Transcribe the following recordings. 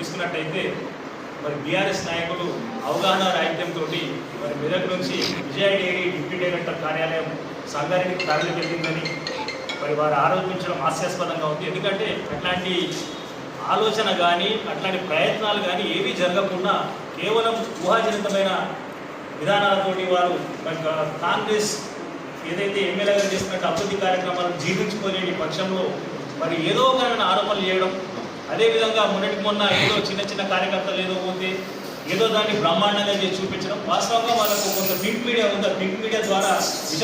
తీసుకున్నట్టయితే మరి బీఆర్ఎస్ నాయకులు అవగాహన రాహిత్యంతో మరి మెదక్ నుంచి విజయ డైరీ డిప్యూటీ డైరెక్టర్ కార్యాలయం సంగారెడ్డికి తరలి వెళ్ళిందని మరి వారు ఆరోపించడం హాస్యాస్పదంగా ఉంది. ఎందుకంటే అట్లాంటి ఆలోచన కానీ అట్లాంటి ప్రయత్నాలు కానీ ఏవీ జరగకుండా కేవలం ఊహాజనితమైన విధానాలతోటి వారు మరి కాంగ్రెస్ ఏదైతే ఎమ్మెల్యే గారు చేస్తున్నట్టు అభివృద్ధి కార్యక్రమాలను జీర్ణించుకోలేని పక్షంలో మరి ఏదో ఒక ఆరోపణలు చేయడం, అదేవిధంగా మొన్న ఏదో చిన్న చిన్న కార్యకర్తలు ఏదో పోతే ఏదో దాన్ని బ్రహ్మాండంగా చేసి చూపించడం, వాస్తవంగా వాళ్ళకు కొంత ప్రింట్ మీడియా ఉంది. ప్రింట్ మీడియా ద్వారా విష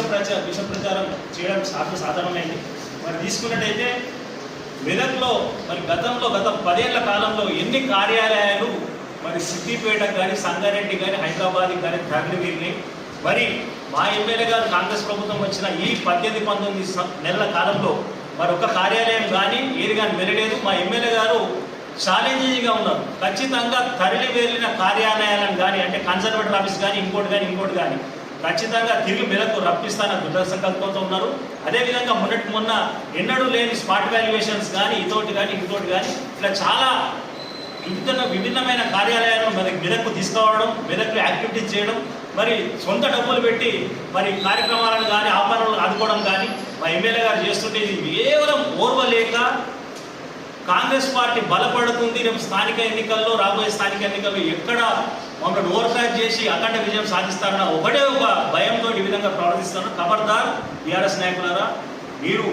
ప్రచారం చేయడం సాధారణమైంది. మరి తీసుకున్నట్టయితే మెదక్లో మరి గత 10 ఏళ్ల కాలంలో ఎన్ని కార్యాలయాలు మరి సిద్దిపేటకు కానీ సంగారెడ్డి కానీ హైదరాబాద్కి కానీ తరలి వెళ్ళి మరి మా ఎమ్మెల్యే గారు కాంగ్రెస్ ప్రభుత్వం వచ్చిన ఈ 18-19 నెలల కాలంలో మరి ఒక కార్యాలయం కానీ ఏది కానీ వెళ్ళలేదు. మా ఎమ్మెల్యే గారు ఛాలెంజింగ్గా ఉన్నారు. ఖచ్చితంగా తరలి వెళ్ళిన కార్యాలయాలను కానీ అంటే కన్సర్వేటర్ ఆఫీస్ కానీ ఇంకోటి కానీ ఖచ్చితంగా తిరిగి మెదకు రప్పిస్తానని దృఢ సంకల్పంతో ఉన్నారు. అదేవిధంగా మొన్న ఎన్నడూ లేని స్పాట్ వాల్యుయేషన్స్ కానీ ఇంకోటి కానీ ఇట్లా చాలా విభిన్నమైన కార్యాలయాలను మెదక్కు తీసుకురావడం, మెదక్లో యాక్టివిటీస్ చేయడం, మరి సొంత డబ్బులు పెట్టి మరి కార్యక్రమాలను కానీ ఆహ్వానాలను ఆదుకోవడం కానీ మా ఎమ్మెల్యే గారు చేస్తుంటే ఇది కేవలం ఓర్వలేక కాంగ్రెస్ పార్టీ బలపడుతుంది, రేపు రాబోయే స్థానిక ఎన్నికల్లో ఎక్కడ మమ్మల్ని ఓవర్ఫైర్ చేసి అఖండ విజయం సాధిస్తారన్న ఒకటే ఒక భయంతో ఈ విధంగా ప్రవర్తిస్తాను. ఖబర్దార్ బీఆర్ఎస్ నాయకులారా, మీరు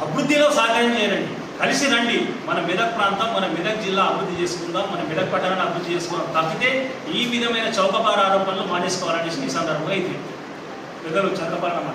అభివృద్ధిలో సహకారం చేయండి, కలిసి రండి. మన మెదక్ ప్రాంతం, మన మెదక్ జిల్లా అభివృద్ధి చేసుకుందాం, మన మెదక్ పట్టణాన్ని అభివృద్ధి చేసుకుందాం. తప్పితే ఈ విధమైన చౌకబార ఆరోపణలు మానేసుకోవాలనేసి ఈ సందర్భంగా ఇది పెద్దలు చంద్రపాలన